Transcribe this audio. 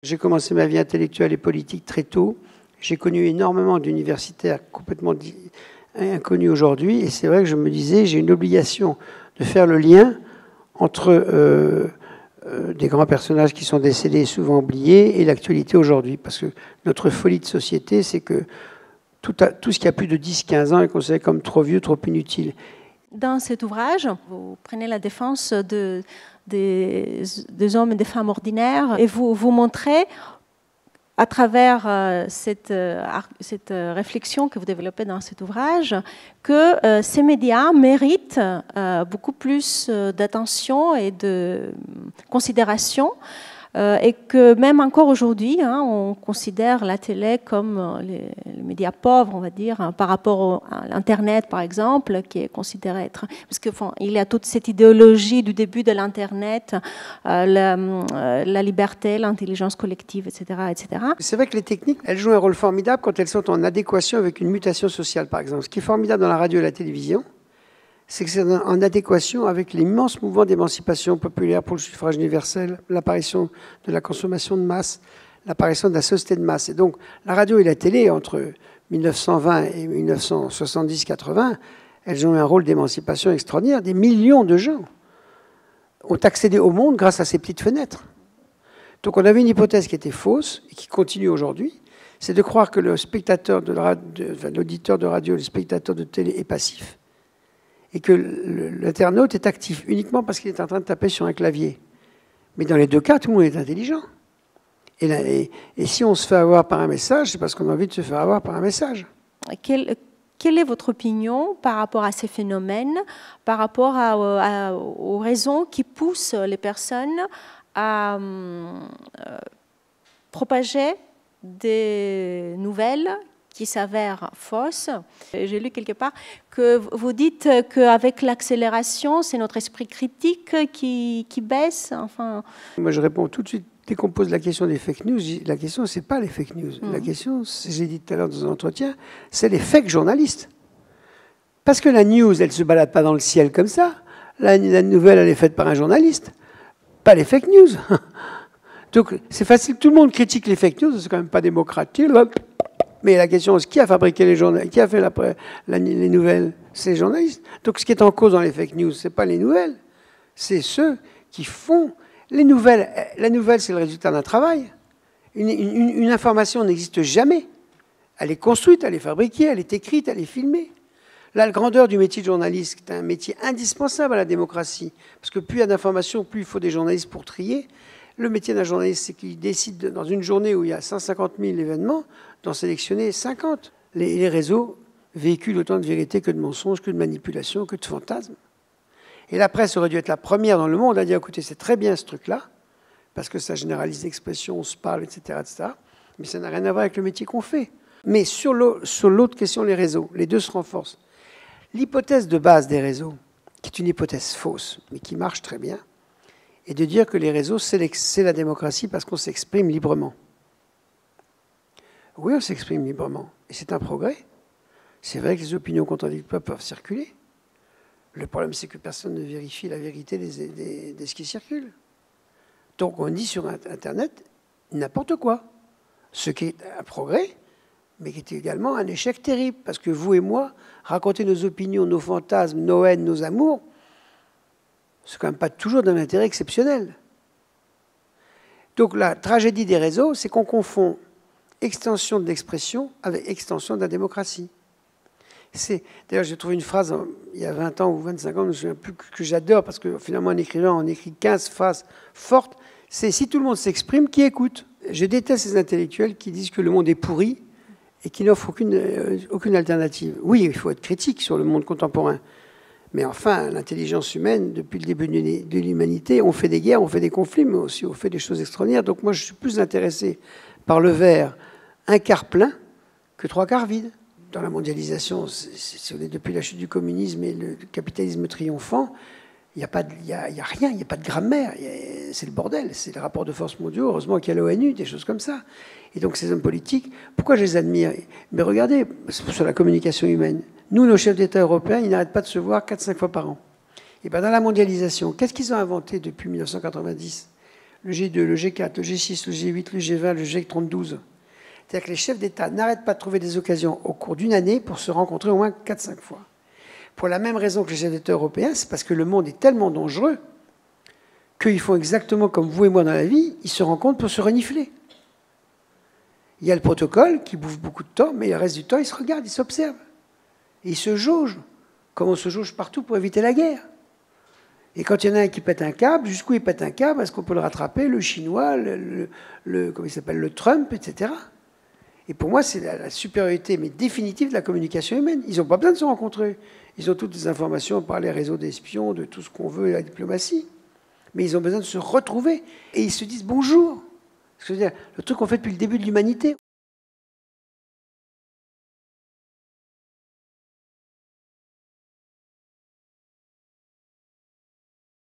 J'ai commencé ma vie intellectuelle et politique très tôt. J'ai connu énormément d'universitaires complètement inconnus aujourd'hui. Et c'est vrai que je me disais, j'ai une obligation de faire le lien entre des grands personnages qui sont décédés et souvent oubliés et l'actualité aujourd'hui. Parce que notre folie de société, c'est que tout ce qui a plus de 10-15 ans est considéré comme trop vieux, trop inutile. Dans cet ouvrage, vous prenez la défense des hommes et des femmes ordinaires et vous montrez, à travers cette réflexion que vous développez dans cet ouvrage, que ces médias méritent beaucoup plus d'attention et de considération. Et que même encore aujourd'hui, on considère la télé comme les médias pauvres, on va dire, par rapport à l'Internet, par exemple, qui est considéré être... Parce qu'il y a toute cette idéologie du début de l'Internet, la liberté, l'intelligence collective, etc., etc. C'est vrai que les techniques, elles jouent un rôle formidable quand elles sont en adéquation avec une mutation sociale, par exemple. Ce qui est formidable dans la radio et la télévision, c'est que c'est en adéquation avec l'immense mouvement d'émancipation populaire pour le suffrage universel, l'apparition de la consommation de masse, l'apparition de la société de masse. Et donc, la radio et la télé, entre 1920 et 1970-80, elles ont eu un rôle d'émancipation extraordinaire. Des millions de gens ont accédé au monde grâce à ces petites fenêtres. Donc, on avait une hypothèse qui était fausse et qui continue aujourd'hui, c'est de croire que le spectateur l'auditeur de radio, le spectateur de télé est passif. Et que l'internaute est actif uniquement parce qu'il est en train de taper sur un clavier. Mais dans les deux cas, tout le monde est intelligent. Et si on se fait avoir par un message, c'est parce qu'on a envie de se faire avoir par un message. Quelle est votre opinion par rapport à ces phénomènes, par rapport aux raisons qui poussent les personnes à propager des nouvelles qui s'avèrent fausses? J'ai lu quelque part que vous dites qu'avec l'accélération, c'est notre esprit critique qui baisse. Enfin... Moi, je réponds tout de suite. Dès qu'on pose la question des fake news, la question, c'est pas les fake news. La question, j'ai dit tout à l'heure dans un entretien, c'est les fake journalistes. Parce que la news, elle ne se balade pas dans le ciel comme ça. La nouvelle, elle est faite par un journaliste. Pas les fake news. Donc, c'est facile. Tout le monde critique les fake news. C'est quand même pas démocratique. Mais la question, c'est qui a fabriqué les journaux, qui a fait les nouvelles? C'est les journalistes. Donc ce qui est en cause dans les fake news, ce n'est pas les nouvelles, c'est ceux qui font les nouvelles. La nouvelle, c'est le résultat d'un travail. Une information n'existe jamais. Elle est construite, elle est fabriquée, elle est écrite, elle est filmée. Là, la grandeur du métier de journaliste, c'est un métier indispensable à la démocratie. Parce que plus il y a d'informations, plus il faut des journalistes pour trier. Le métier d'un journaliste, c'est qu'il décide, dans une journée où il y a 150 000 événements, d'en sélectionner 50. Les réseaux véhiculent autant de vérité que de mensonges, que de manipulations, que de fantasmes. Et la presse aurait dû être la première dans le monde à dire, écoutez, c'est très bien ce truc-là, parce que ça généralise l'expression, on se parle, etc., etc. Mais ça n'a rien à voir avec le métier qu'on fait. Mais sur l'autre question, les réseaux, les deux se renforcent. L'hypothèse de base des réseaux, qui est une hypothèse fausse, mais qui marche très bien, et de dire que les réseaux, c'est la démocratie parce qu'on s'exprime librement. Oui, on s'exprime librement, et c'est un progrès. C'est vrai que les opinions contradictoires peuvent circuler. Le problème, c'est que personne ne vérifie la vérité de ce qui circule. Donc on dit sur Internet n'importe quoi. Ce qui est un progrès, mais qui est également un échec terrible. Parce que vous et moi, raconter nos opinions, nos fantasmes, nos haines, nos amours, c'est quand même pas toujours d'un intérêt exceptionnel. Donc la tragédie des réseaux, c'est qu'on confond extension de l'expression avec extension de la démocratie. D'ailleurs, j'ai trouvé une phrase, il y a 20 ans ou 25 ans, je ne me souviens plus, que j'adore, parce que finalement, en écrivant, on écrit 15 phrases fortes. C'est « si tout le monde s'exprime, qui écoute ?» Je déteste ces intellectuels qui disent que le monde est pourri et qui n'offrent aucune alternative. Oui, il faut être critique sur le monde contemporain. Mais enfin, l'intelligence humaine, depuis le début de l'humanité, on fait des guerres, on fait des conflits, mais aussi on fait des choses extraordinaires. Donc moi, je suis plus intéressé par le verre un quart plein que trois quarts vide. Dans la mondialisation, depuis la chute du communisme et le capitalisme triomphant, il n'y a rien, il n'y a pas de grammaire. C'est le bordel, c'est le rapport de force mondiaux. Heureusement qu'il y a l'ONU, des choses comme ça. Et donc ces hommes politiques, pourquoi je les admire? Mais regardez, sur la communication humaine, nous, nos chefs d'État européens, ils n'arrêtent pas de se voir 4-5 fois par an. Et bien dans la mondialisation, qu'est-ce qu'ils ont inventé depuis 1990? le G2, le G4, le G6, le G8, le G20, le G32. C'est-à-dire que les chefs d'État n'arrêtent pas de trouver des occasions au cours d'une année pour se rencontrer au moins 4-5 fois. Pour la même raison que les chefs d'État européens, c'est parce que le monde est tellement dangereux qu'ils font exactement comme vous et moi dans la vie, ils se rencontrent pour se renifler. Il y a le protocole qui bouffe beaucoup de temps, mais le reste du temps, ils se regardent, ils s'observent. Et ils se jaugent, comme on se jauge partout pour éviter la guerre. Et quand il y en a un qui pète un câble, jusqu'où il pète un câble, est-ce qu'on peut le rattraper, le Chinois, comment il s'appelle, le Trump, etc. Et pour moi, c'est la supériorité, mais définitive, de la communication humaine. Ils n'ont pas besoin de se rencontrer. Ils ont toutes les informations par les réseaux d'espions, de tout ce qu'on veut, la diplomatie. Mais ils ont besoin de se retrouver. Et ils se disent bonjour. Ce que je veux dire, le truc qu'on fait depuis le début de l'humanité.